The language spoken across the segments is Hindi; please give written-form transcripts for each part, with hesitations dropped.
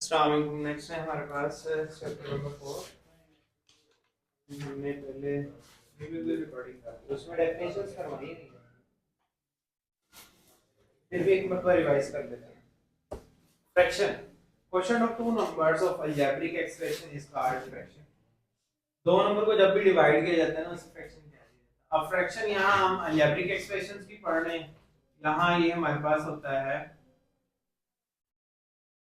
अस्सलाम वालेकुम। नेक्स्ट है हमारे पास चैप्टर नंबर 4। हमने पहले रिकॉर्डिंग कर ली, उसमें डेफिनेशंस करवाई नहीं है, फिर भी एक मरतबा रिवाइज कर लेते हैं। Fraction, question of two numbers of algebraic expression is called fraction. दो नंबर को जब भी डिवाइड किया जाता है ना, उसे फ्रैक्शन कहते हैं। अब फ्रैक्शन यहाँ हम अलजेब्रिक एक्सप्रेशंस की पढ़ रहे हैं। यहाँ ये हमारे पास होता है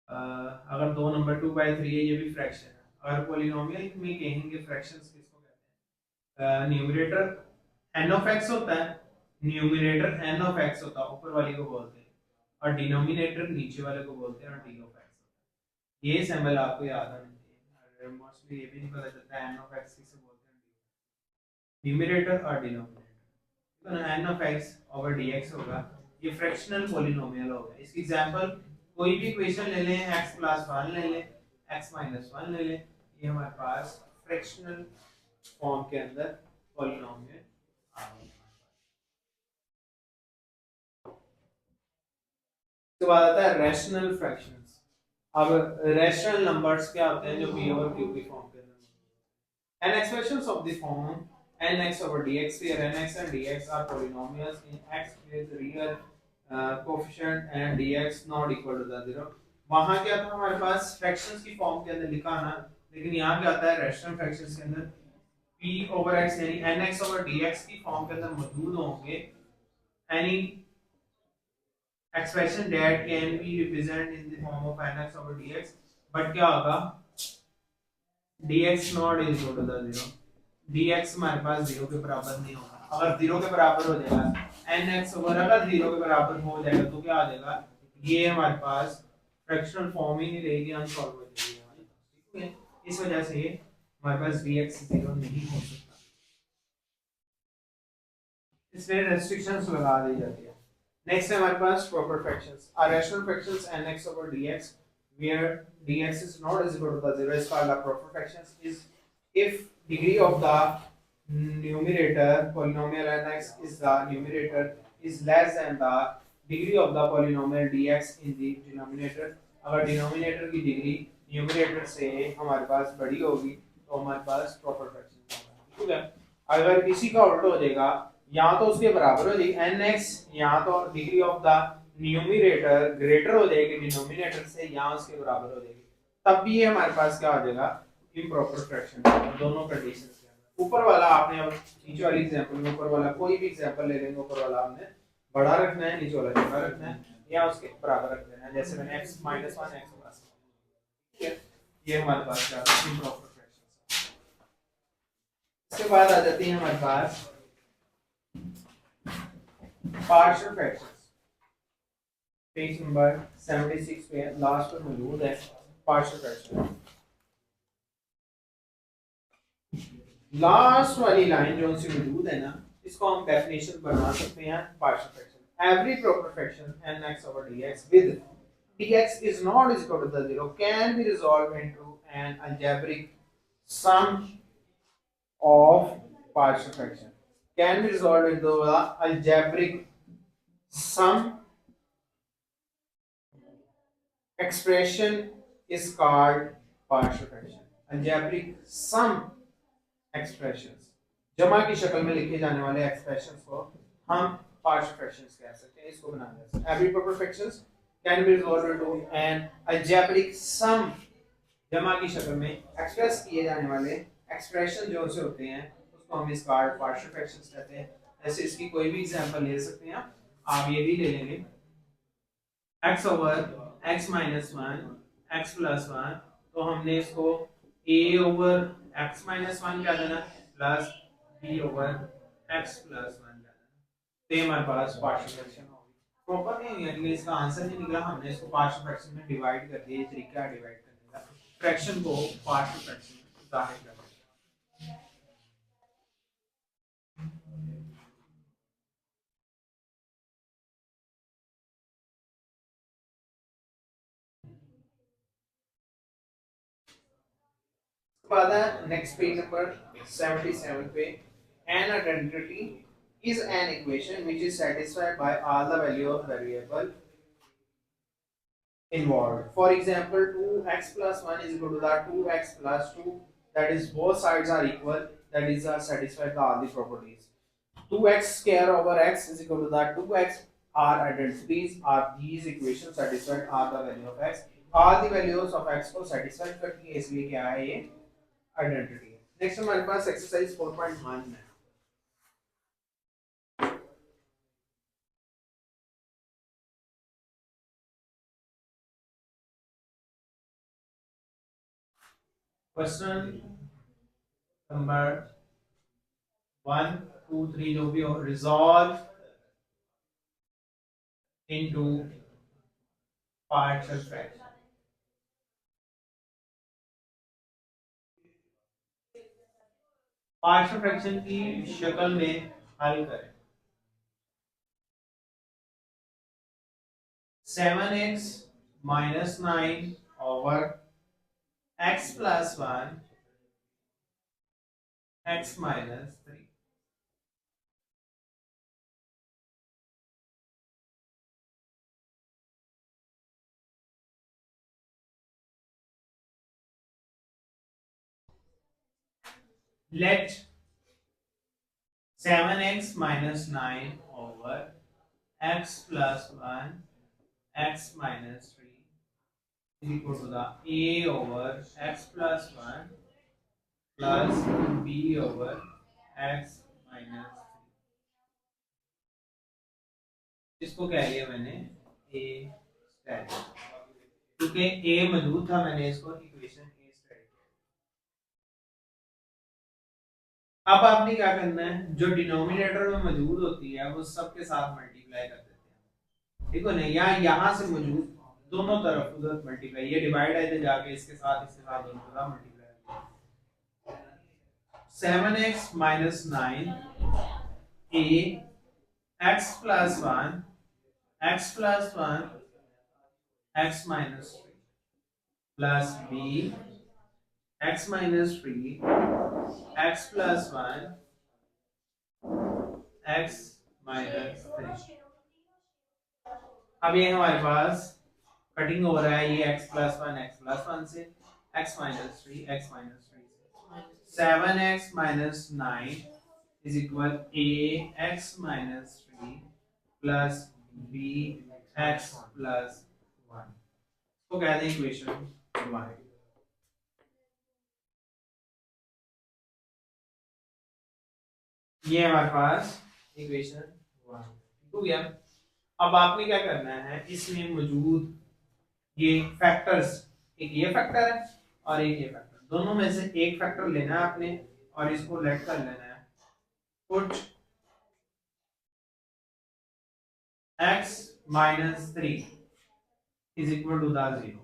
अगर दो नंबर 2/3 है, ये भी फ्रैक्शन है। अगर पॉलिनोमियल में कहेंगे फ्रैक्शंस किसको कहते हैं? न्यूमरेटर n ऑफ x होता है, न्यूमरेटर n ऑफ x होता है, ऊपर वाली को बोलते हैं, और डिनोमिनेटर नीचे वाले को बोलते हैं, और d ऑफ x होता है। ये सिंबल आपको याद होना चाहिए। मोस्टली ये भी नहीं पता चलता है n ऑफ x किसे बोलते हैं, न्यूमरेटर और डिनोमिनेटर। तो n of x over dx होगा, ये फ्रैक्शनल पॉलिनोमियल होगा। इसकी एग्जांपल कोई भी इक्वेशन ले लें, x + 1 ले लें, x - 1 ले लें, ये हमारे पास फ्रैक्शनल फॉर्म के अंदर पॉलिनोमियल आ गया। उसके बाद आता है रैशनल फ्रैक्शंस। अब रैशनल नंबर्स क्या होते हैं जो p ओवर q की फॉर्म के अंदर। An expressions of the form nx over dx where nx and dx are polynomials in x with real coefficient and dx not equal to the 0। वहां क्या था हमारे पास फ्रैक्शंस की फॉर्म के अंदर लिखा ना, लेकिन यहाँ क्या आता है रैशनल फ्रैक्शंस के अंदर p over x यानी nx over dx की फॉर्म के अंदर मौजूद होंगे any expression that can be represented in the form of nx over dx, but क्या होगा dx not is equal to the 0। dx हमारे पास 0 के बराबर नहीं होगा। अगर 0 के बराबर हो जाएगा nx ओवर, अगर 0 के बराबर हो जाएगा तो क्या आ जाएगा, ये हमारे पास फ्रैक्शनल फॉर्म ही नहीं रहेगी, अनसॉल्व हो जाएगी। ठीक है, इस वजह से हमारे पास dx 0 नहीं हो सकता, इसलिए रेस्ट्रिक्शंस लगा दी जाती है। नेक्स्ट है हमारे पास proper fractions. Are rational fractions nx over dx where dx is not is equal to the 0 is called a proper fractions is if degree of the numerator polynomial nx is the numerator is less than the degree of the polynomial dx in the denominator। अगर डिनोमिनेटर की डिग्री न्यूमरेटर से हमारे पास बड़ी होगी तो हमारे पास प्रॉपर फ्रैक्शन होगा। ठीक है, अगर इसी का उल्टा हो जाएगा, यहाँ तो उसके बराबर हो जाएगी nx, यहाँ तो degree of the numerator greater हो जाएगी डिनोमिनेटर से, यहाँ उसके बराबर हो जाएगी, तब भी ये हमारे पास क्या हो जाएगा, इम्प्रॉपर फ्रैक्शन। दोनों कंडीशंस के अंदर ऊपर वाला आपने, अब नीचे वाली एग्जांपल में ऊपर वाला कोई भी एग्जांपल ले लेंगे, ऊपर वाला हमने बड़ा रखना है, नीचे वाला छोटा रखना है, या उसके बराबर रख देना है। जैसे मैंने x - 1 x +, ठीक है, ये हमारे पास क्या है, इम्प्रॉपर फ्रैक्शंस। इसके बाद आ जाती है हमारे पास पार्शियल फ्रैक्शंस। पेज नंबर 76 पे लास्ट में मौजूद है पार्शियल फ्रैक्शन। लास्ट वाली लाइन जो सी मौजूद है ना, इसको हम डेफिनेशन बना सकते हैं partial fraction. Every proper fraction nx over dx with dx is not is equal to the 0 can be resolved into an algebraic sum of partial fraction। can be resolved into the algebraic sum expression is called partial fraction। algebraic sum expressions, जमा की शक्ल में लिखे जाने वाले एक्सप्रेशंस को हम partial fractions कह सकते हैं। इसको बनाना है every proper fractions can be resolved into an algebraic sum, जमा की शक्ल में एक्सप्रेस किए जाने वाले एक्सप्रेशन जो से होते हैं उसको हम इस partial fractions कहते हैं। ऐसे इसकी कोई भी एग्जांपल ले सकते हैं आप ये भी ले लेंगे x over x - 1 x + 1, तो हमने इसको a over x - 1 क्या देना प्लस b over x + 1 क्या देना, तो हमारे पास पार्शियल फ्रैक्शन होगी। प्रॉपर नहीं है, इसका आंसर नहीं निकला, हमने इसको पार्शियल फ्रैक्शन में डिवाइड कर दिया। ये तरीका है डिवाइड करने का, फ्रैक्शन को पार्शियल फ्रैक्शन में जाहिर करने का। बाद नेक्स्ट पेज नंबर 77 पे an identity is an equation which is satisfied by all the value of variable involved. For example, 2x plus 1 is equal to the 2x plus 2, that is both sides are equal, that is satisfied all the properties. 2x square over x is equal to the 2x are identities, are these equations satisfied are the value of x, all the values of x को satisfied करती है, इसलिए क्या है ये आइडेंटिटी है. नेक्स्ट हमारे पास एक्सरसाइज 4.1 है. क्वेश्चन नंबर 1 2 3 जो भी हो, resolve into partial fraction. Partial fraction की शक्ल में हल करें. 7x minus 9 over x plus 1 x minus 3. Let 7x minus 9 over x plus 1 x minus 3 is equal to the a over x plus 1 plus b over x minus 3. इसको क्या लिया मैंने a स्टैंडर्ड, क्योंकि a मौजूद था मैंने इसको इक्वेशन a स्टैंडर्ड. अब आपने क्या करना है, जो डिनोमिनेटर में मौजूद होती है वो सबके साथ मल्टीप्लाई कर देते हैं. ठीक है ना, यहाँ से मौजूद दोनों तरफ उधर मल्टीप्लाई, ये डिवाइड है तो जाके इसके साथ दोनों तरफ multiply. 7x minus 9 a x plus 1 x plus 1 x minus 3 plus b x minus 3 x plus 1 x minus 3. अब ये हमारे पास कटिंग हो रहा है, ये x plus 1 से x minus 3 x minus 3 से 7x minus 9 is equal a x minus 3 plus b x plus 1. तो कहते हैं इक्वेशन 1. ये हमारे पास इक्वेशन 1 हो गया. अब आपने क्या करना है, इसमें मौजूद ये फैक्टर्स, एक ये फैक्टर है और एक ये फैक्टर, दोनों में से एक फैक्टर लेना है आपने और इसको लेट कर लेना है. Put x minus 3 is equal to the 0.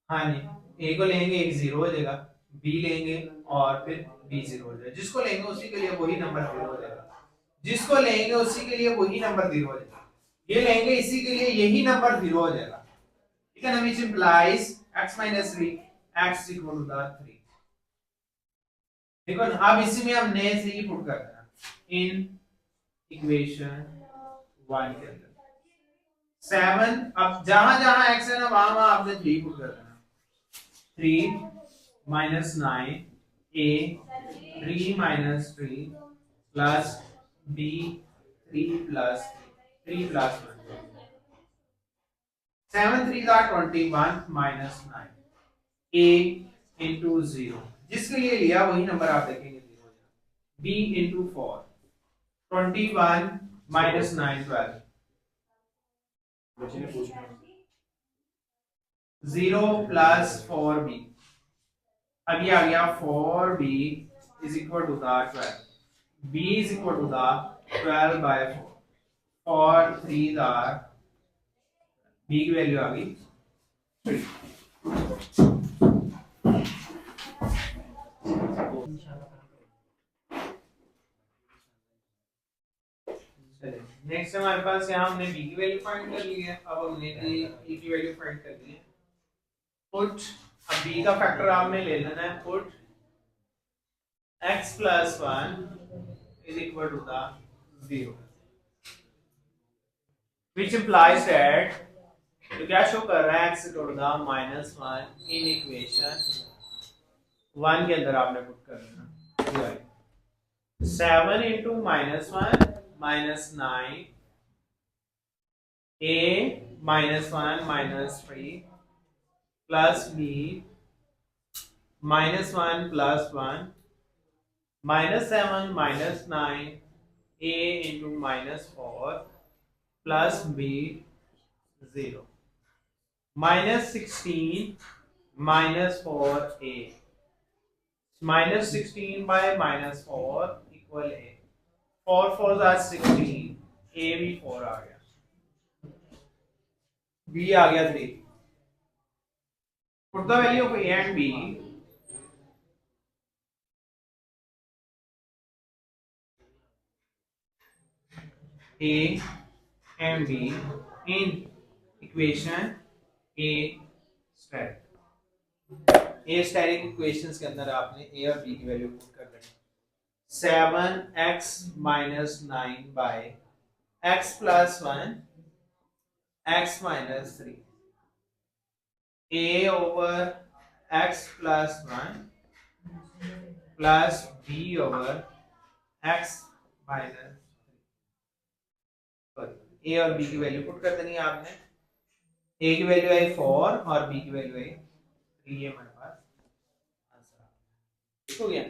हाँ जी, a को लेंगे एक 0 हो जाएगा, b लेंगे और फिर b 0 हो जाएगा. जिसको लेंगे उसी के लिए वही नंबर 0 हो जाएगा, जिसको लेंगे उसी के लिए वही नंबर 0 हो जाएगा, ये लेंगे इसी के लिए यही नंबर 0 हो जाएगा. ठीक है ना, which implies x minus 3 x equal to the 3. देखो ना, अब इसी में हमने 3 पुट कर देना इन इक्वेशन 1 के अंदर. 7, अब जहां जहां x है ना वहां वहां आपने 3 पुट कर देना. 3 minus 9 a 3 minus 3 plus b 3 plus 3 plus 1. 7 3 are 21 minus 9 a into 0, जिसके लिए लिया वही नंबर आप देखेंगे 0 हो जाएगा. b into 4 21 minus 9 12 0 plus 4b. अब ये आ गया 4b is equal to the 12. b is equal to the 12 by 4. 4 3 are b की वैल्यू आ गई 3. नेक्स्ट हमारे पास यहाँ हमने b की वैल्यू फाइंड कर ली है. अब हमने a की वैल्यू फाइंड कर ली है. पुट, अब b का फैक्टर आपने ले लेना है. Put x plus 1 is equal to the 0. which implies that तो क्या शो कर रहा है x equal to -1 in equation 1 के अंदर आपने पुट कर देना 7 into -1 -9 a -1 -3 plus b -1 plus 1 -7 -9 a into -4 plus b 0 -16 -4a -16 by -4 equal a 4 4s are 16 a भी 4 आ गया b आ गया 3 put the value of a and b a and b in equation a static a static equations के अंदर आपने ए और बी की वैल्यू पुट कर देनी 7x minus 9 by x plus 1 x minus 3 a over x plus 1 plus b over x minus 3 ए और बी की वैल्यू पुट कर देनी है आपने ए की वैल्यू आई 4 और बी की वैल्यू आई 3 है हमारे पास आंसर हो गया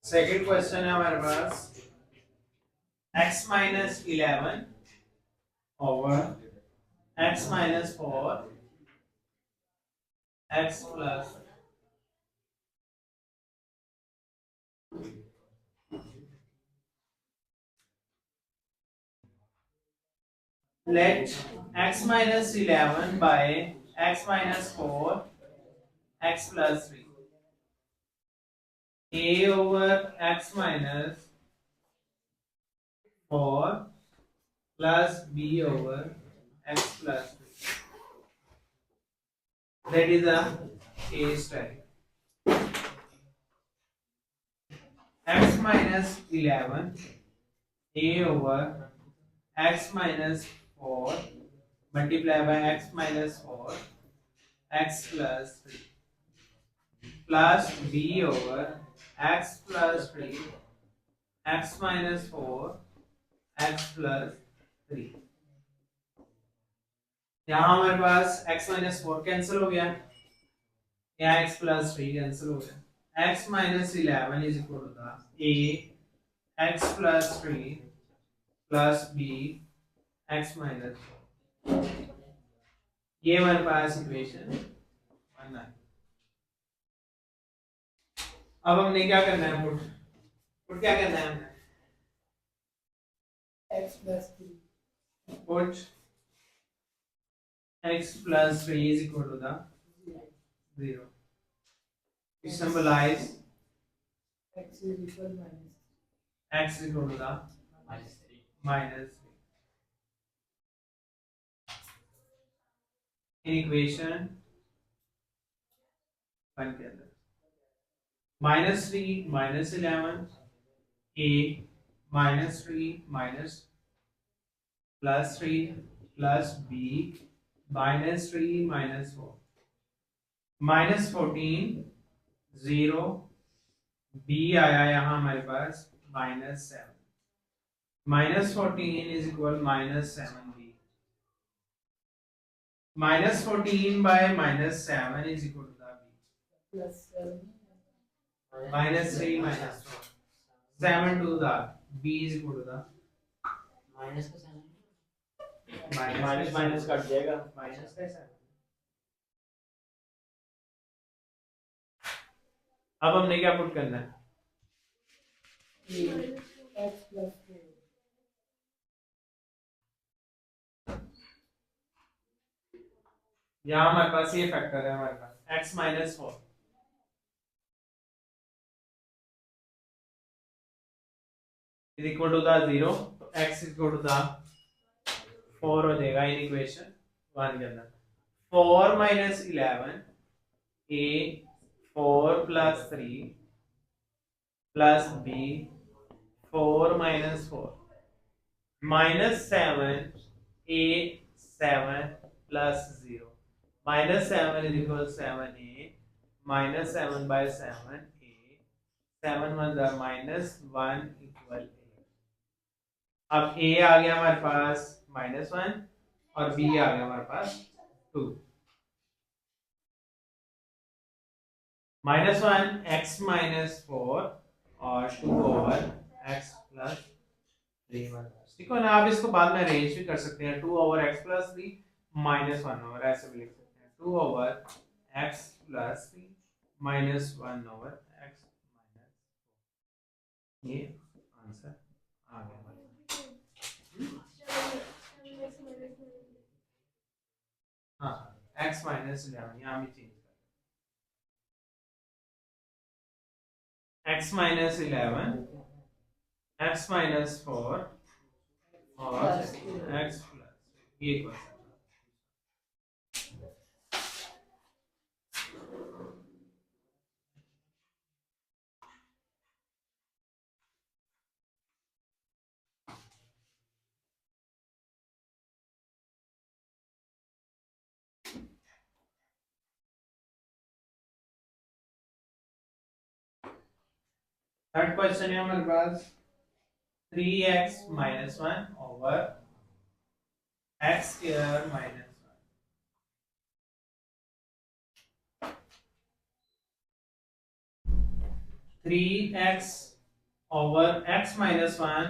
सेकंड क्वेश्चन है हमारे पास x minus 11 over x minus 4 x plus let x minus 11 by x minus 4 x plus 3 a over x minus 4 plus b over x plus 3 that is a static x minus 11 a over x minus 4 multiply by x minus 4 x plus 3 plus b over x plus 3 x minus 4 x plus 3 यहाँ हमारे पास x minus 4 कैंसिल हो गया यहाँ x plus 3 कैंसिल हो गया x minus 11 is equal to the a x plus 3 plus b x minus 4 ये हमारे पास इक्वेशन बनना है अब हमने क्या करना है पुट पुट क्या करना है हमने x plus 3 put x plus 3 is equal to the 0 which symbolize x is equal minus x is equal to the minus 3 in equation 1 के अंदर minus 3 minus 11 a minus 3 minus plus 3 plus b minus 3 minus 4 minus 14 0 b आया यहाँ हमारे पास minus 7 minus 14 is equal minus 7b minus 14 by minus 7 is equal to the b plus 7 minus 3 minus 4 7 to the b is equal to the minus का साइन माइनस माइनस कट जाएगा माइनस का 7 अब हमने क्या पुट करना है x plus 4 x यहाँ हमारे पास ये फैक्टर है, हमारे पास x minus 4 is equal to the 0, तो x इक्वल टू द 4 हो जाएगा इन इक्वेशन 1 के अंदर। 4 minus 11 a 4 plus 3 plus b 4 minus 4 minus 7 a 7 plus 0 minus 7 is equal 7a minus 7 by 7 a 7 1 the minus 1 equal a। अब a आ गया हमारे पास -1 और b आ गया हमारे पास 2। -1 x माइनस 4 और 2 ओवर x प्लस 3 ठीक है ना। आप इसको बाद में अरेंज भी कर सकते हैं, 2 ओवर x प्लस 3 -1 ओवर, ऐसे भी लिख सकते हैं 2 over x plus 3 -1 over x minus, ये आंसर आ गया हमारे पास। हाँ x माइनस 11 यहाँ भी चेंज कर x माइनस 11 x माइनस 4 और x प्लस, ये क्वेश्चन थर्ड क्वेश्चन है हमारे पास 3x minus 1 over x square minus 3x over x minus 1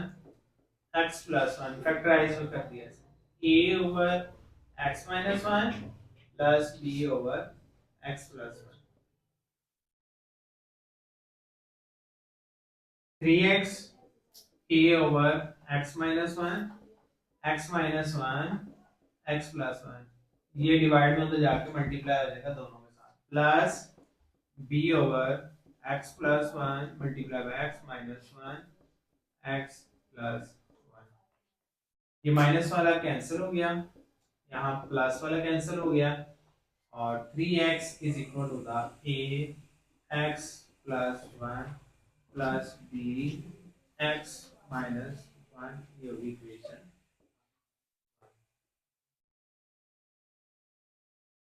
x plus 1 factorize कर दिया a over x minus 1 plus b over x plus 1 3x a over x minus 1 x minus 1 x plus 1, ये डिवाइड में तो जाके मल्टीप्लाई हो जाएगा दोनों के साथ, plus b over x plus 1 multiply by x minus 1 x plus 1, ये माइनस वाला कैंसिल हो गया, यहाँ प्लस वाला कैंसिल हो गया और 3x is equal to the a x plus 1 plus b x minus 1, ये होगी इक्वेशन।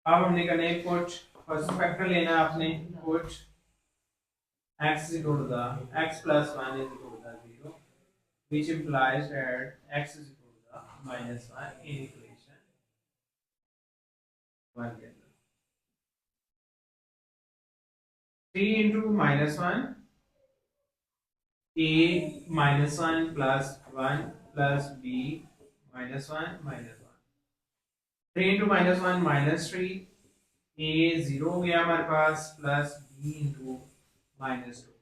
अब हमने करना है पुट, फर्स्ट फैक्टर लेना है आपने, put x is equal to the x plus 1 is equal to the 0, which implies that x is equal to the minus 1 in equation 1 के अंदर। 3 into minus 1 a minus 1 plus 1 plus b minus 1 minus 1, 3 into minus 1 minus 3, a 0 हो गया हमारे पास, plus b into minus 2,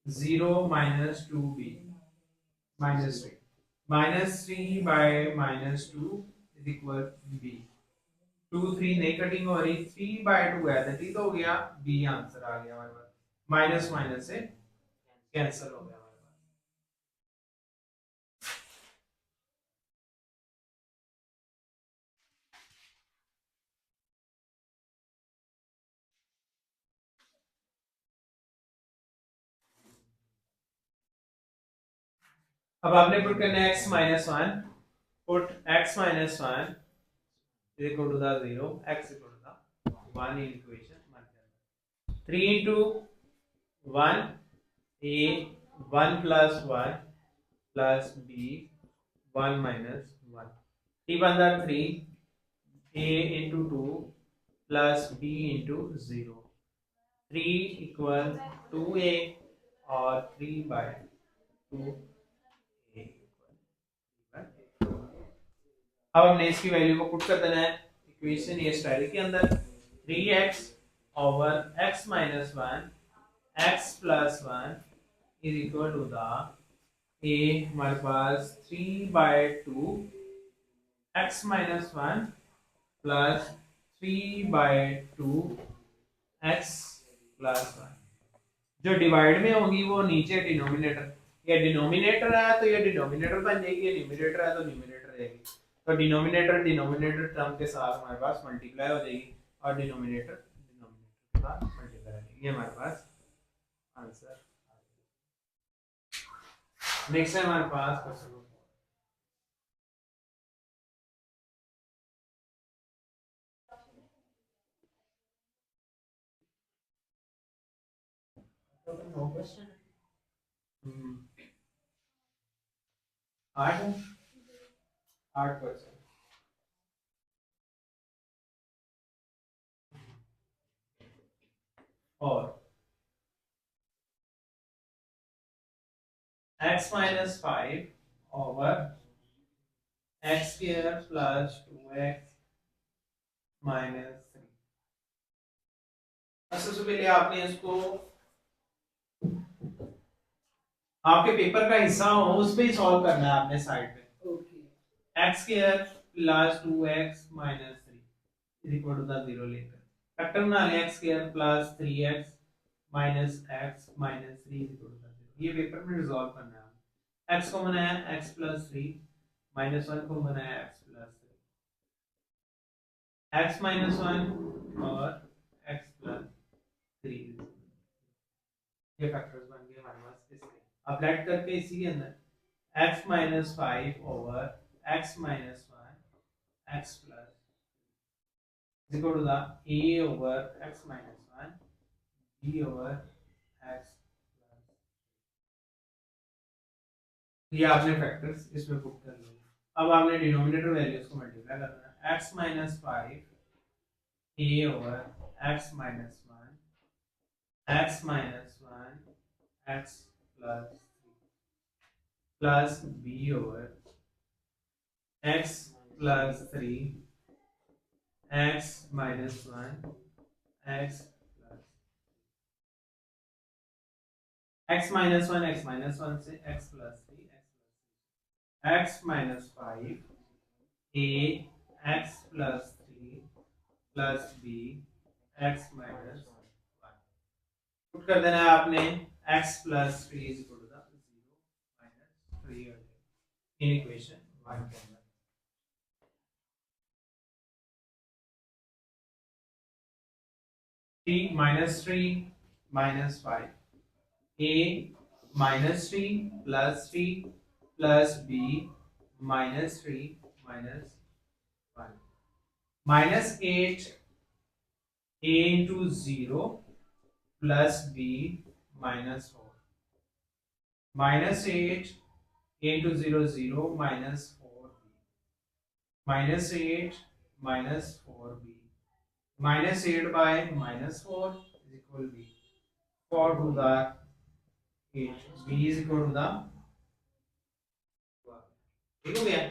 0 minus 2b minus 3, minus 3 by minus 2 is equal b, 2 3 नहीं कटिंग हो रही, 3 by 2 है तो हो गया b, आंसर आ गया हमारे पास, माइनस माइनस से कैंसिल हो गया हमारे पास। अब आपने पुट करना है x minus 1, put x minus 1 is equal to the 0, x equal to the 1 in equation 1, 3 into 1 a 1 plus 1 plus b 1 minus 1, 3 1 are 3, a into 2 plus b into 0, 3 equal 2a और 3 by 2 अब हमने इसकी वैल्यू को पुट कर देना है इक्वेशन ये स्टाइल के अंदर, 3x over x minus 1 x plus 1 is equal to the a हमारे पास 3 by 2 x minus 1 plus 3/2 x plus 1 जो डिवाइड में होगी वो नीचे डिनोमिनेटर, ये डिनोमिनेटर है तो ये डिनोमिनेटर बन जाएगी, ये न्यूमरेटर है तो न्यूमरेटर रहेगी। तो डिनोमिनेटर डिनोमिनेटर टर्म के साथ हमारे पास मल्टीप्लाई हो जाएगी और डिनोमिनेटर डिनोमिनेटर के साथ मल्टीप्लाई हो जाएगी। ये हमारे पास आंसर। नेक्स्ट है हमारे पास क्वेश्चन No question. 8 क्वेश्चन। और x minus 5 over x square plus 2x minus 3। सबसे पहले आपने इसको आपके पेपर का हिस्सा हो उस पे ही सॉल्व करना है आपने साइड पे। Okay x square plus 2x minus 3 is equal to the 0 लेकर फैक्टर बना लें x square plus 3x minus x minus 3 is equal to the 0। ये पेपर में रिजॉल्व करना है आपने। x को बनाया x plus 3 minus 1 को बनाया x plus 3 x minus 1 और x plus 3 ये फैक्टर्स बन गए हमारे पास इसके। अब ऐड करके इसी के अंदर x minus 5 over x minus 1 x plus is equal to the a over x minus 1 b over x plus। ये आपने फैक्टर्स इसमें पुट कर लिए। अब आपने डिनोमिनेटर वैल्यूज को मल्टीप्लाई करना है। x minus 5 a over x minus 1 x minus 1 x plus 3 plus b over x plus 3 x minus 1 x plus x minus 1 x minus 1 से x plus 3 x minus 5 a x plus 3 plus b x minus 1 put कर देना है आपने x plus 3 is equal to the 0 minus 3 in equation 1 के अंदर। minus 3 minus 5 a minus 3 plus 3 plus b minus 3 minus 1 minus 8 a into 0 plus b minus 4 minus 8 a into 0 0 minus 4b minus 8 minus 4b minus 8 by minus 4 is equal to b 4 to the 8 b is equal to the 12। ठीक हो गया।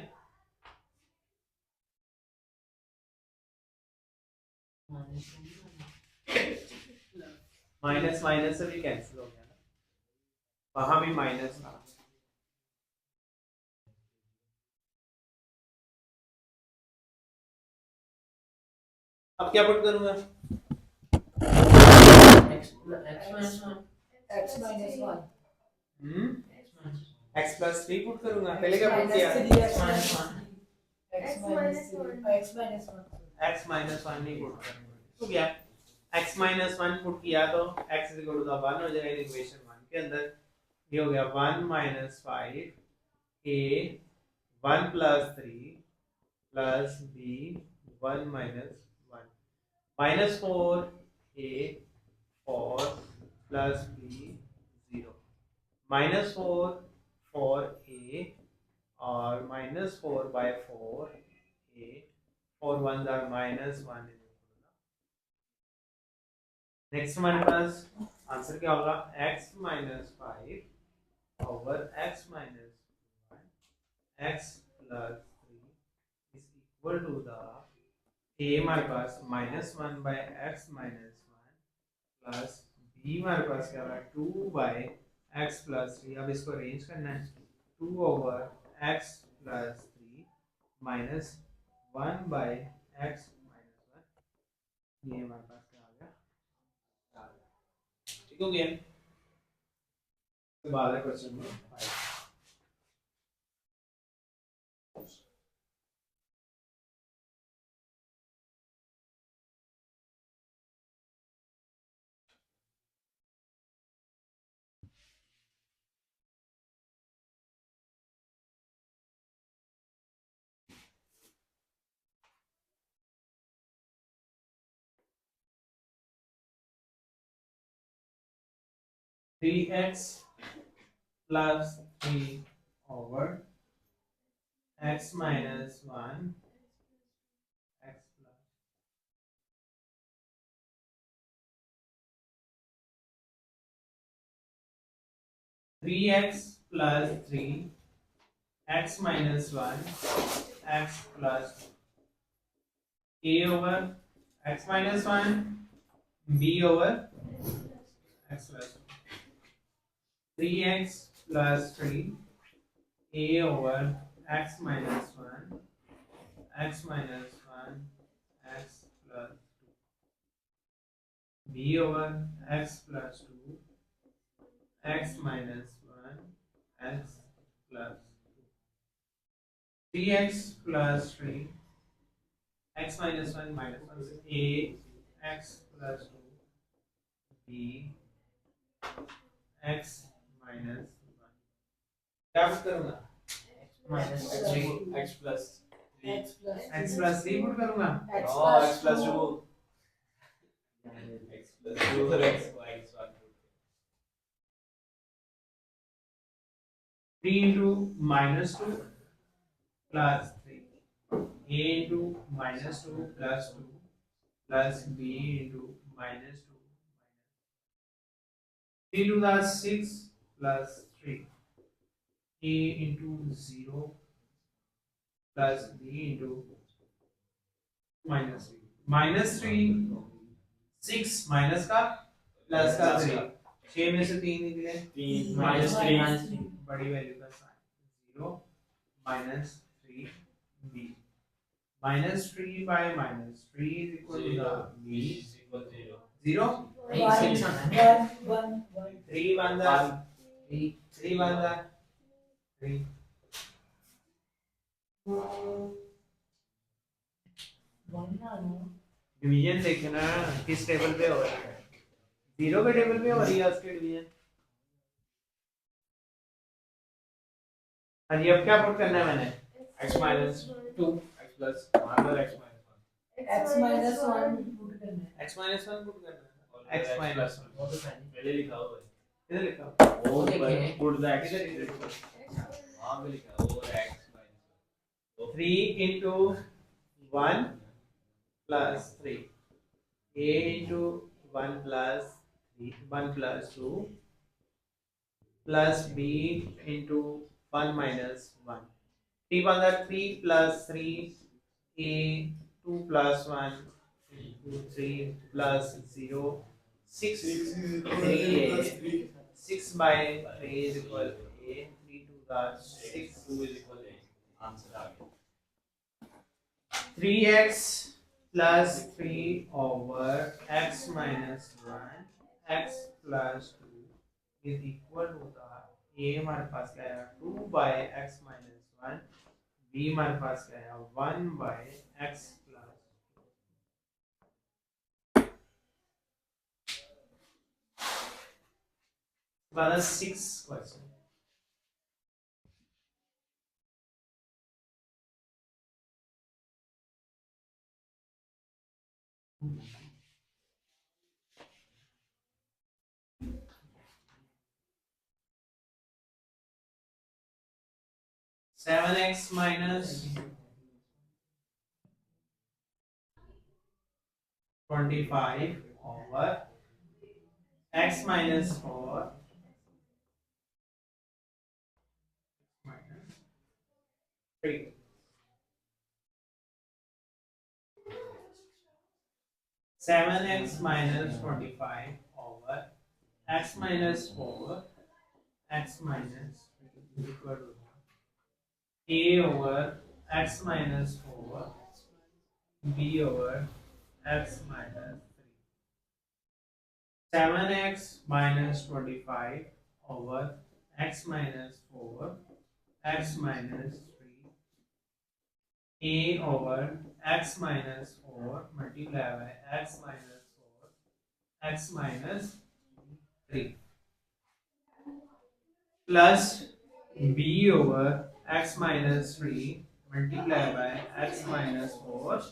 माइनस माइनस से भी कैंसिल हो गया ना, वहां भी माइनस था। अब क्या पुट करूंगा X minus 1. x minus 1 x plus 3 put करूंगा। पहले क्या पुट किया x minus 1. x minus 1 x minus 1 x minus 1 नहीं पुट करूंगा तो क्या x minus 1 पुट किया तो x is equal to the 1 हो जाएगा इक्वेशन 1 के अंदर। ये हो गया 1 minus 5 a 1 plus 3 plus b 1 minus 1 minus 4 a 4 plus b 0 minus 4 4 a और minus 4 by 4 a 4 1s are minus 1 is equal to next हमारे पास आंसर क्या होगा x minus 5 over x minus 1 x plus 3 is equal to the a हमारे पास minus 1 by x minus 1 plus b हमारे पास क्या होगा 2 by x plus 3। अब इसको अरेंज करना है 2 over x plus 3 minus 1 by x minus 1 ये हमारे पास क्या आ गया, ठीक हो गया। उसके बाद है question number 5। Three x plus 3 over x minus 1 x plus 3x plus 3 x minus 1 x plus a over x minus 1 b over x plus 3x plus 3 a over x minus 1 x minus 1 x plus 2 b over x plus 2 x minus 1 x plus 3x plus 3 x minus 1 minus 1 से a x plus 2 b x minus 1 क्या पुट करूंगा minus Three. 3 x plus 3 x plus 3 put करूंगा X x plus 2 x plus 2 और x y is 1 3 into minus 2 plus 3 a into minus 2 plus 2 plus b into minus 2 3 to the 6 plus 3 a into 0 plus b into minus 3 minus 3 6 minus का प्लस का 3 6 में से 3 निकले 3 minus minus 3 3 बड़ी वैल्यू का sign 0 minus 3 b minus 3 by minus 3 is equal to the b is equal 0 0 One. 3 1 the 3 1 the 3 One ना नो. डिवीजन देखना किस टेबल पे हो रहा है, 0 के टेबल पे हो रही है उसके डिवीजन। हाँ जी, अब क्या पुट करना है मैंने x minus 2 x plus another x minus 1 X minus one put करना है. x minus 1 पुट करना है और x x minus plus 1 वो तो पहले लिखा हुआ है इधर लिखा वो देखें। put the x इधर वहां पे लिखा हुआ है x minus 3 into 1 plus 3 a into 1 plus 3 1 plus 2 plus b into 1 minus 1 3 1 that 3 plus 3 a 2 plus 1 2 3 plus 0 6 3 6 by 3 is equal to a 3 to the 6 2 is equal to answer आ गया 3x plus 3 over x minus 1 x plus 2 is equal to the a हमारे पास क्या है 2 by x minus 1 b हमारे पास क्या है 1 by x plus 6 question 7x minus 25 over x minus 4 minus 3. 7x minus 25 over x minus 4 x minus 3 is equal to a over x minus 4 b over x minus 3. 7x minus 25 over x minus 4 x minus 3 a over x minus 4 multiplied by x minus 4 x minus 3 plus b over x minus 3 multiplied by x minus 4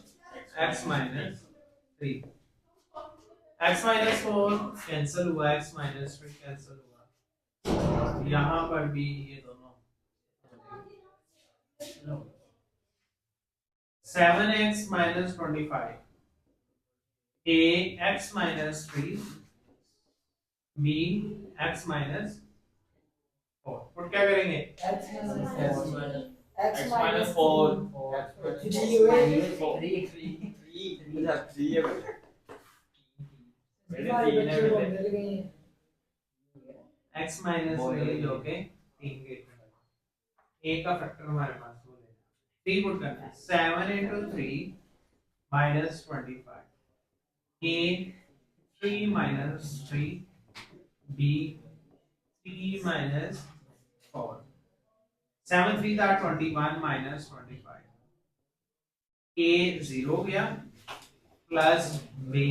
x minus 3 x minus 4 cancel हुआ x minus 3 कैंसिल हुआ यहाँ पर भी ये दोनों 7x minus 25 a x minus 3 b x minus 4 put क्या करेंगे X minus X 4. minus X X minus minus 4. 4. X minus 3 हुए. 3 है बेटे हमारे 3 है बच्चे को बेटे मिल गई हैं. x minus 3 जो के 3 के a का फैक्टर हमारे पास वो लेना 3 पुट करना है 7 into 3 minus 25 a 3 minus 3 b 3 minus 4 7 3 था 21 minus 25 a 0 गया प्लस b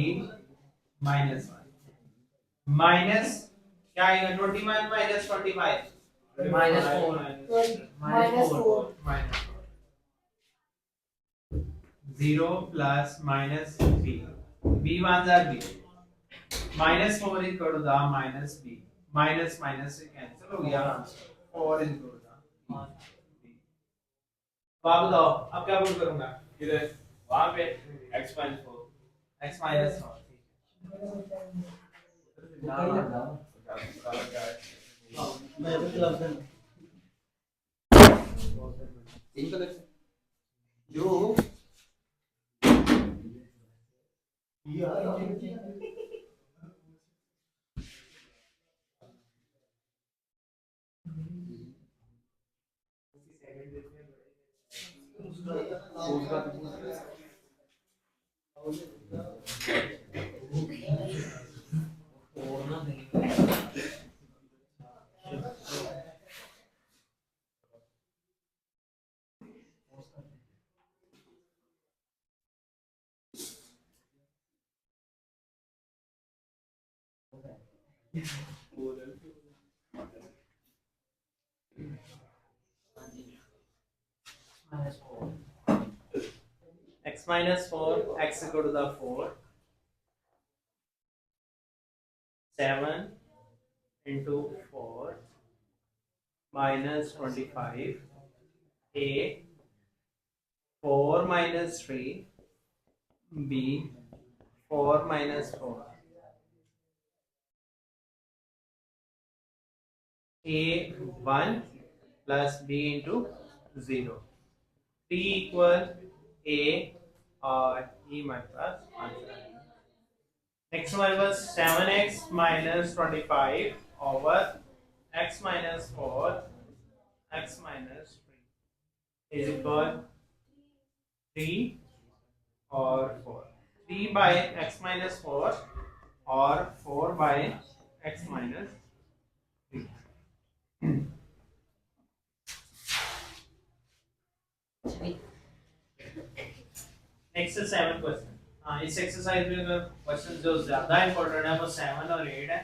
minus 1 माइनस क्या आएगा 21 minus 25 minus 4. minus Minus 4. 0 plus minus b b ones are b minus 4 is equal to the minus b minus minus से cancel हो गया 4 is equal to the b तो आप बताओ अब क्या पुट करूंगा किधर वहां पे x minus 4 x minus 4 जो x minus 4 x equal to the 4 7 into 4 minus 25 a 4 minus 3 b 4 minus 4 a 1 plus b into 0 t equal a और e हमारे पास आंसर है नेक्स्ट हमारे पास 7x minus 25 over x minus 4 x minus 3 is equal 3 और 4 3 by x minus 4 और 4 by x minus 3 next 7 question हाँ इस एक्सरसाइज में अगर क्वेश्चन जो ज्यादा इंपॉर्टेंट है वो 7 और 8 है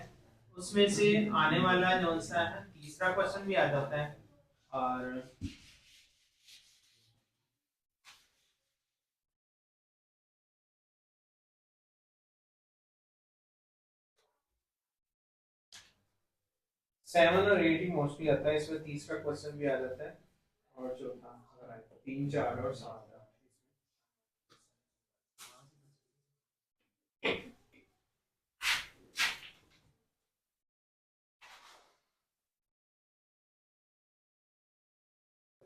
उसमें से आने वाला जो सा है तीसरा क्वेश्चन भी आ जाता है और सेवन और 8 ही मोस्टली आता है इसमें तीसरा क्वेश्चन भी आ जाता है और चौथा 3 4 और 7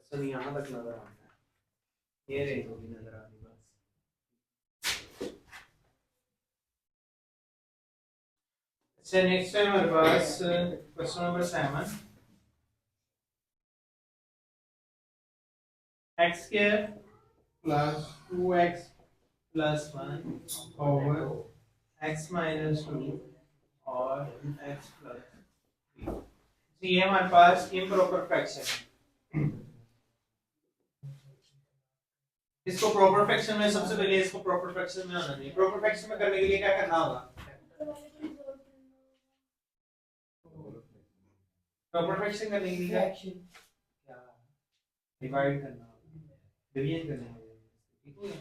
क्वेश्चन यहाँ तक नजर आता है ये रेंज होगी नजर आ रही बस अच्छा नेक्स्ट टाइम हमारे पास question number 7 x square plus 2x plus 1 over x minus 2 और x प्लस 3। तो ये हमारे पास इम्प्रॉपर फ्रैक्शन है। इसको प्रॉपर फ्रैक्शन में सबसे पहले इसको प्रॉपर फ्रैक्शन में आना चाहिए। प्रॉपर फ्रैक्शन में करने के लिए क्या करना होगा? प्रॉपर फ्रैक्शन करने के लिए क्या डिवाइड करना होगा, डिवीजन करना होगा, ठीक है।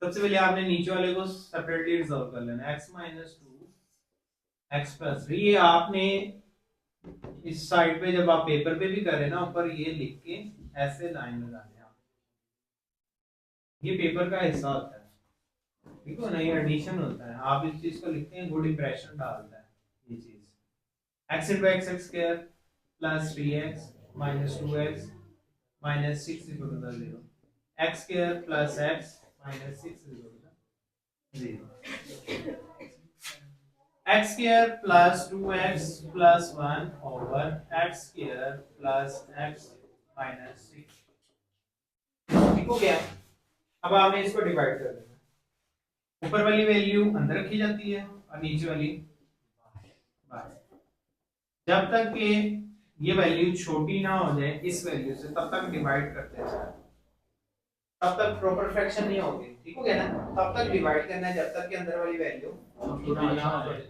सबसे पहले आपने नीचे वाले को सेपरेटली रिजॉल्व कर लेना। x माइनस 2 x प्लस 3 ये आपने इस साइड पे जब आप पेपर पे भी करें ना ऊपर ये लिख के ऐसे लाइन लगाने हैं। ये पेपर का हिस्सा होता है, ठीक है ना, ये एडिशन होता है। आप इस चीज को लिखते हैं, गुड इंप्रेशन डालता है ये चीज। x into x square plus 3x minus 2x minus 6 is equal to the 0. x square plus x minus 6 is equal to the 0. x square plus 2x plus 1 over x square plus x minus 6. ठीक हो गया। अब आपने इसको डिवाइड कर देना। ऊपर वाली वैल्यू अंदर रखी जाती है और नीचे वाली बाहर। जब तक कि ये वैल्यू छोटी ना हो जाए इस वैल्यू से तब तक डिवाइड करते हैं, तब तक प्रॉपर फ्रैक्शन नहीं होगी। ठीक हो गया ना? तब तक डिवाइड करना है जब तक कि अंदर वाली वैल्यू छोटी ना हो जाए।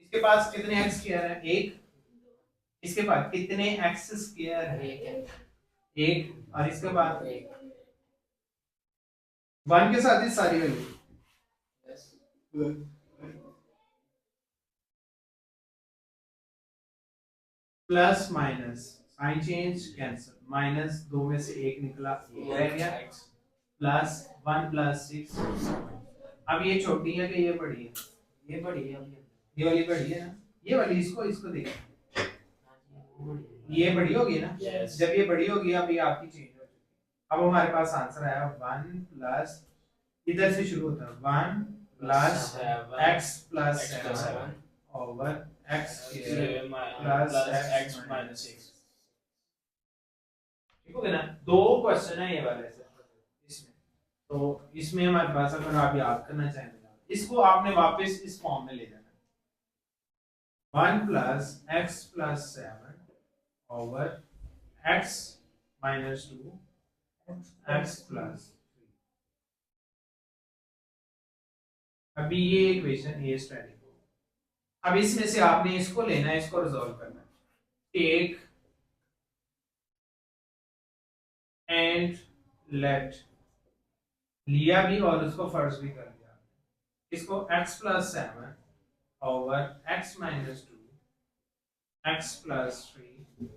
इसके पास कितने x स्क्वायर है? 1। इसके बाद कितने x स्क्वायर है? 1। और इसके बाद 1 के साथ ही सारी value plus minus sign change cancel, minus 2 में से 1 निकला, रह गया प्लस 1 प्लस 6। अब ये छोटी है कि ये बड़ी है? ये बड़ी है। ये वाली बड़ी है ना, ये वाली इसको देखो, ये बड़ी होगी ना। जब ये बड़ी होगी अब ये आपकी चेंज हो चुकी है। अब हमारे पास आंसर आया 1 प्लस, इधर से शुरू होता है 1 plus x plus 7 over x plus x minus 6। ठीक हो गया ना? 2 क्वेश्चन है ये वाले से इसमें। तो इसमें हमारे पास अगर आप याद करना चाहें तो इसको आपने वापस इस फॉर्म में ले जाना है। 1 plus x plus 7 over x minus 2 x plus 3। अभी ये इक्वेशन ए स्टैटिक हो। अब इसमें से आपने इसको लेना है, इसको रिजॉल्व करना है। टेक एंड लेट, लिया भी और उसको फर्ज भी कर दिया। इसको x plus 7 over x minus 2 x plus 3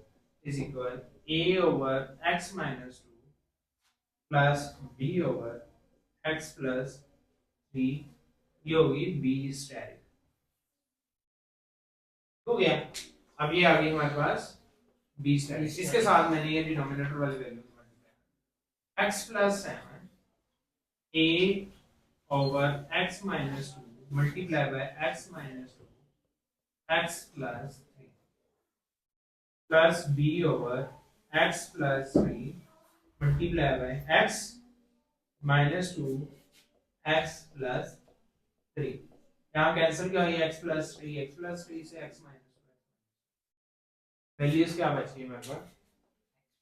is equal a over x minus 2 plus b over x plus 3, ये होगी b स्टैटिक। हो गया। अब ये आ गई हमारे पास b स्टैटिक। इसके साथ मैंने ये डिनोमिनेटर वाली value x plus 7 a over x minus 2 multiply by x minus 2 x plus 3 plus b over x plus 3 multiply by x minus 2 x plus 3। यहाँ कैंसिल क्या हुई? x प्लस 3 से x माइनस 2 वैल्यूज क्या बची है मेरे पास?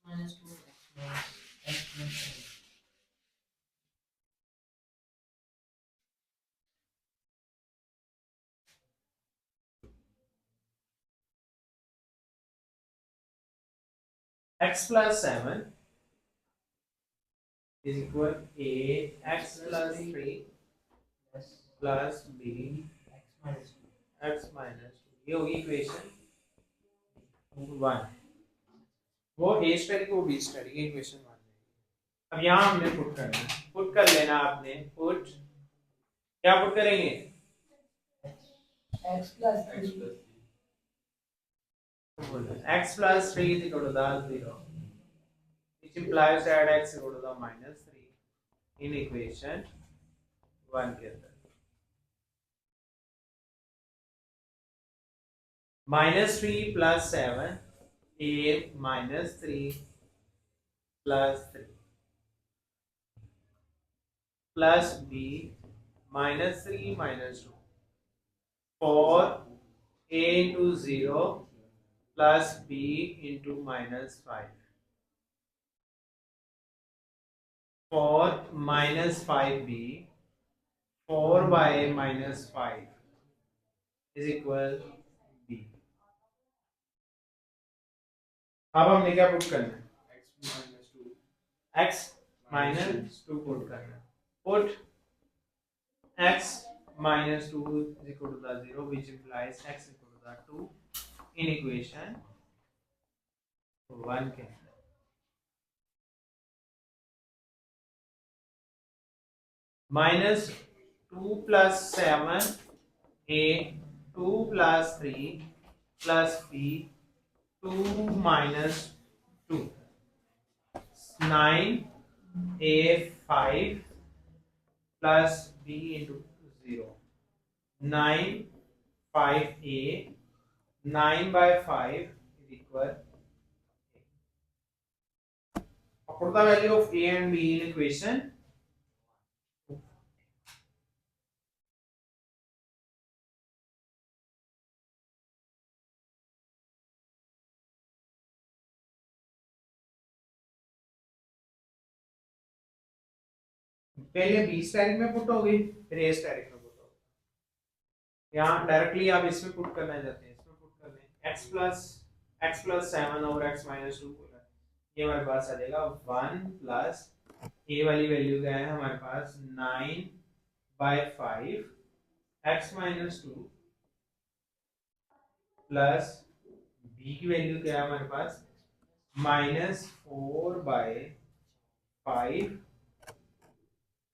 x minus 2 x minus x plus 3। x plus 7 is equal a x plus 3 plus b x minus 2। ये होगी इक्वेशन 1। वो a स्टैटिक वो b स्टैटिक, इक्वेशन 1। अब यहाँ हमने पुट करना है, पुट कर लेना आपने। पुट क्या पुट करेंगे? x plus 3 x plus 3 is equal to the 0, which implies that x is equal to the minus 3 in equation 1 के अंदर। minus 3 plus 7 a minus 3 plus 3 plus b -3 -2 4 a into 0 plus b into -5 4 -5b 4 by -5 is equal b। अब हमने क्या पुट करना है? x minus 2 पुट करना है। Put x minus 2 is equal to the 0, which implies x equal to the 2 in equation 1 के अंदर। -2 plus 7 a 2 plus 3 plus b 2 minus 2 9 a 5 plus b into 0 9 5 a 9 by 5 is equal put the value of a and b in equation पहले बी स्टैटिक में पुट हो गई फिर ए स्टैटिक में पुट हो गई। यहाँ डायरेक्टली आप इसमें पुट करना चाहते हैं इसमें पुट कर दें x plus 7 over x minus 2 ये हमारे पास आ जाएगा 1 प्लस a वाली वैल्यू क्या है हमारे पास 9 by 5 x minus 2 plus b की वैल्यू क्या है हमारे पास -4 by 5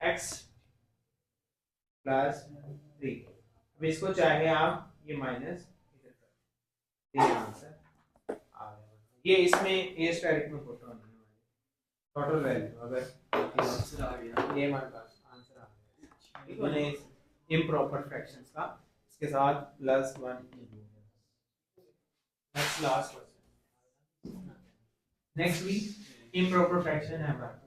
x प्लस 3। अब इसको चाहे आप ये माइनस इधर कर ये आंसर आ गया। ये इसमें ए स्टैटिक में पुट होना है टोटल वैल्यू अगर आंसर आ गया ये हमारे पास आंसर आ गया। ठीक है ना इम्प्रॉपर फ्रैक्शंस का इसके साथ +1 next last question next week improper fraction है हमारा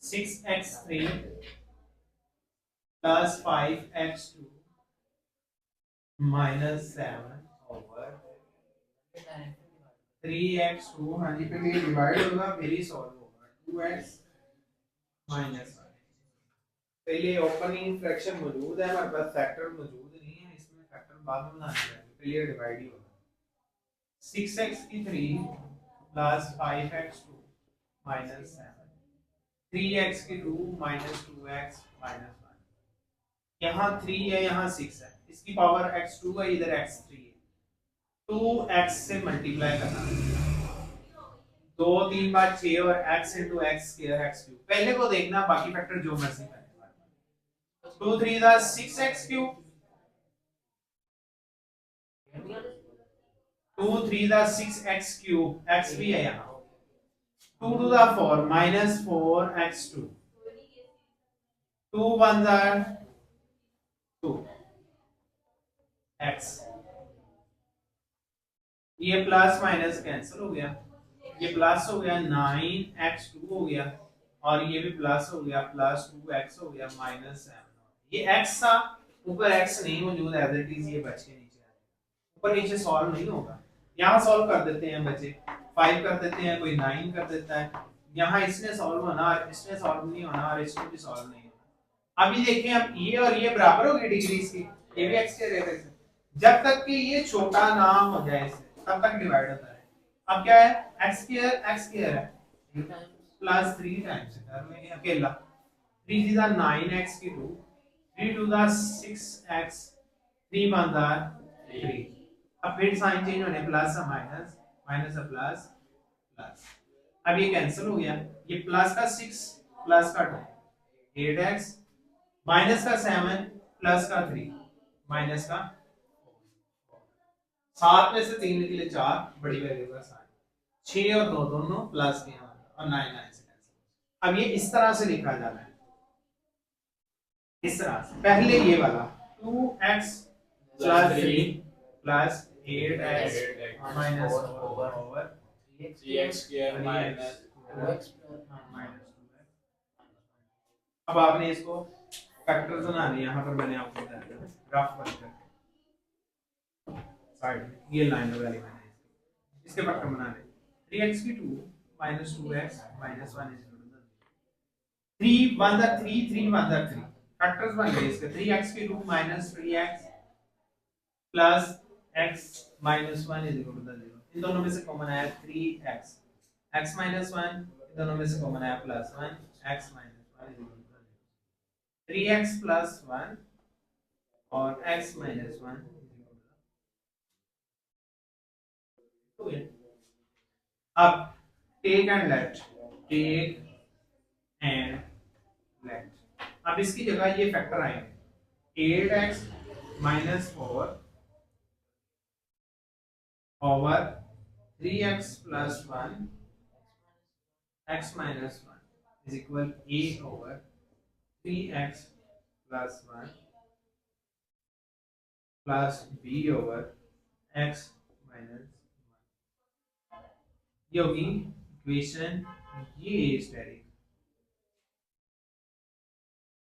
6x3 plus 5x2 minus 7 over 3x2 हाँ जी पहले डिवाइड होगा फिर ही सॉल्व होगा 2x minus 1 पहले ओपनिंग फ्रैक्शन मौजूद है हमारे पास फैक्टर मौजूद नहीं है इसमें फैक्टर बाद में बनाना है पहले डिवाइड ही होगा 6x3 plus 5x2 minus 7 3x की 2 minus 2x minus 1 यहाँ 3 है यहाँ 6 है इसकी पावर x2 है इधर x3 है 2x से मल्टीप्लाई करना 2 3 बार 6 और x into x square x cube पहले को देखना बाकी फैक्टर जो मर्जी करें 2 3 दा 6x cube 2 3 दा 6x cube x भी है यहाँ 2 to the 4 minus 4x2 2 1 are 2 x ये प्लस माइनस कैंसिल हो गया ये प्लस हो गया 9x2 हो गया और ये भी प्लस हो गया प्लस 2x हो गया माइनस 7 ये x था ऊपर x नहीं मौजूद एज इट इज ये बच के नीचे आ जाएगा ऊपर नीचे सॉल्व नहीं होगा यहाँ सॉल्व कर देते हैं बच्चे 5 कर देते हैं कोई 9 कर देता है यहाँ इसने सॉल्व होना और इसने सॉल्व नहीं होना और इसने भी सॉल्व नहीं होना। अभी देखें अब ये और ये बराबर होगी डिग्रीज की ये भी x के रेट से जब तक कि ये छोटा ना हो जाए इससे तब तक डिवाइड होता है। अब क्या है x स्क्वायर है प्लस 3 टाइम्स कर लेंगे अकेला 3 is 9x की 2 3 to the 6x 3 1 the 3 अब फिर साइन चेंज होने प्लस है माइनस माइनस है प्लस प्लस अब ये कैंसिल हो गया ये प्लस का 6 प्लस का 2 8x माइनस का 7 प्लस का 3 माइनस का 7 में से 3 निकले 4 बड़ी वैल्यू का साइन 6 और 2 दोनों प्लस के हमारे और 9 9 से कैंसिल। अब ये इस तरह से लिखा जाना है, इस तरह से। पहले ये वाला 2x plus 3 plus 8x minus 4 over 3x square minus 2x minus 2x। अब आपने इसको फैक्टर्स बनाने, यहाँ पर मैंने आपको बताया ग्राफ बन करके साइड में ये लाइन वाली मैंने इसके फैक्टर बनाने 3x की 2 minus 2x minus 1 is equal to 3 1 the 3 3 1 the 3 factors बन गए इसके 3x की 2 minus 3x plus x minus 1 is equal to 0। इन दोनों में से कॉमन आया 3x x माइनस 1, इन दोनों में से कॉमन आया plus 1 x minus 1 is equal to 3x plus 1 और x minus 1 is equal to 2। अब take and let, take and let. अब इसकी जगह ये फैक्टर आएंगे 8x minus 4 over 3x plus 1 x minus 1 is equal a over 3x plus 1 plus b over x minus 1। ये होगी इक्वेशन, ये स्टेरिक,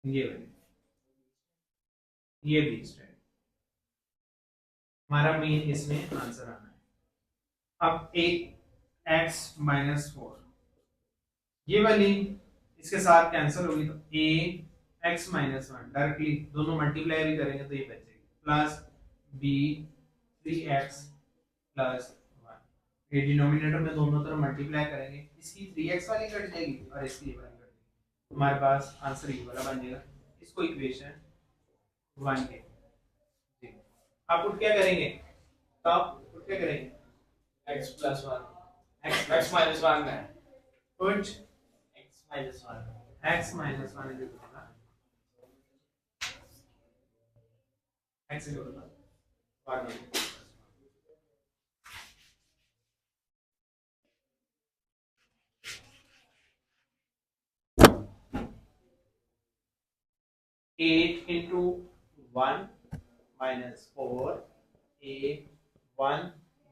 ये वाली, ये भी स्टेरिक। हमारा मेन इसमें आंसर आना है। अब एक x माइनस 4 ये वाली इसके साथ कैंसिल होगी तो a x माइनस 1 डायरेक्टली दोनों मल्टीप्लाई भी करेंगे तो ये बचेगी प्लस b 3x प्लस 1। ये डिनोमिनेटर में दोनों तरफ मल्टीप्लाई करेंगे, इसकी 3x वाली कट जाएगी और इसकी ये वाली कट जाएगी। हमारे पास आंसर ये वाला बन जाएगा। इसको इक्वेशन 1 के जी। आप उठ क्या करेंगे, तो आप उठ क्या करेंगे x प्लस 1 x माइनस 1 है उठ x minus 1 x minus 1 is equal to x is equal to 1। 8 into 1 minus 4 a 1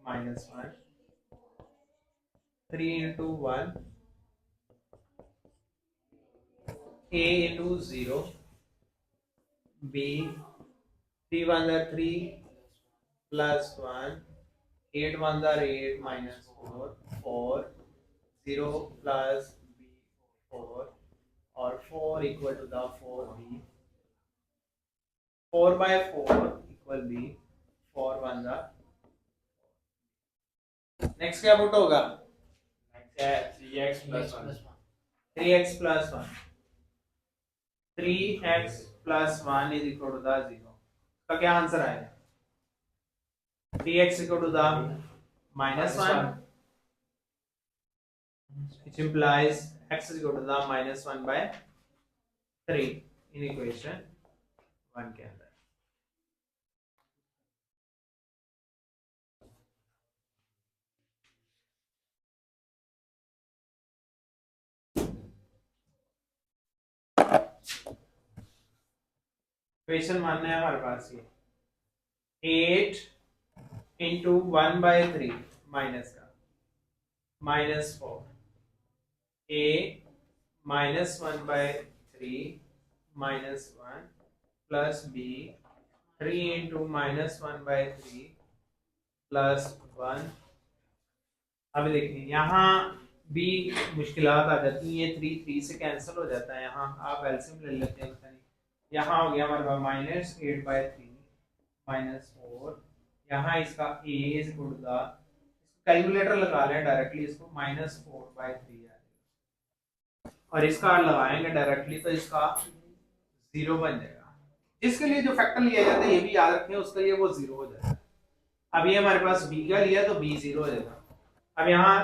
minus 1 3 into 1 a into 0 b 3 1 are 3 plus 1 8 1 are 8 minus 4 4 0 plus b 4 or 4 equal to the 4b 4 by 4 equal b 4 1 the next क्या पुट होगा नेक्स्ट है 3x plus 1 3x plus 1 3x plus 1 is equal to the 0 का क्या आंसर आएगा 3x equal to the minus 1 which implies x is equal to the minus 1 by 3 in equation 1 के अंदर। इक्वेशन 1 है हमारे पास ये 8 into 1 by 3 माइनस का minus 4 a minus 1 by 3 minus 1 plus b 3 into minus 1 by 3 plus 1। अब देखिए यहाँ b मुश्किलात आ जाती हैं, 3 3 से कैंसिल हो जाता है, यहाँ आप एलसीएम ले लेते हैं, पता नहीं यहाँ हो गया हमारे पास माइनस 8 by 3 माइनस 4। यहाँ इसका a is equal to the, calculator लगा लें डायरेक्टली इसको माइनस 4 by 3 आएगा और इसका लगाएंगे डायरेक्टली तो इसका 0 बन जाएगा। इसके लिए जो फैक्टर लिया जाता है ये भी याद रखें, उसके लिए वो 0 हो जाएगा। अब ये हमारे पास b का लिया तो b 0 हो जाएगा। अब यहाँ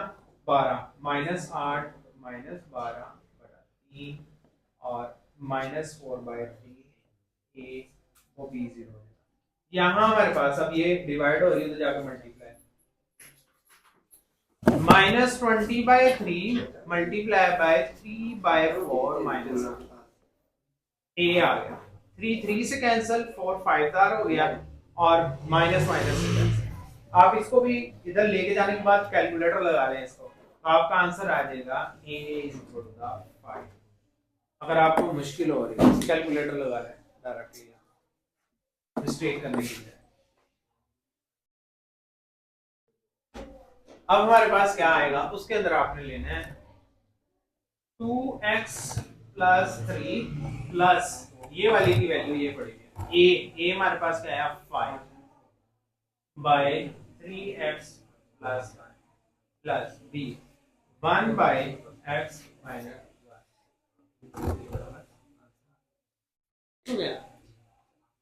12 माइनस 8 माइनस 12 बटा 3 और माइनस 4 by 3 a वो b 0 हो जाएगा। यहाँ हमारे पास अब ये डिवाइड हो रही है तो जाकर मल्टीप्लाई -20/3 मल्टीप्लाई बाय 3/4 माइनस ए आ गया। 3 से कैंसिल, 4 5 तार हो गया और माइनस माइनस से कैंसिल। आप इसको भी इधर लेके जाने के बाद कैलकुलेटर लगा लें इसको, तो आपका आंसर आ जाएगा a = 5। अगर आपको मुश्किल हो रही है कैलकुलेटर लगा लें डायरेक्टली मिस्टेक करने के लिए। अब हमारे पास क्या आएगा, उसके अंदर आपने लेना है 2x + 3 प्लस ये वाली की वैल्यू ये पड़ेगी a हमारे पास क्या है 5 by 3x + 1 plus b 1 by x minus 1।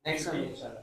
Next हम इंशाल्लाह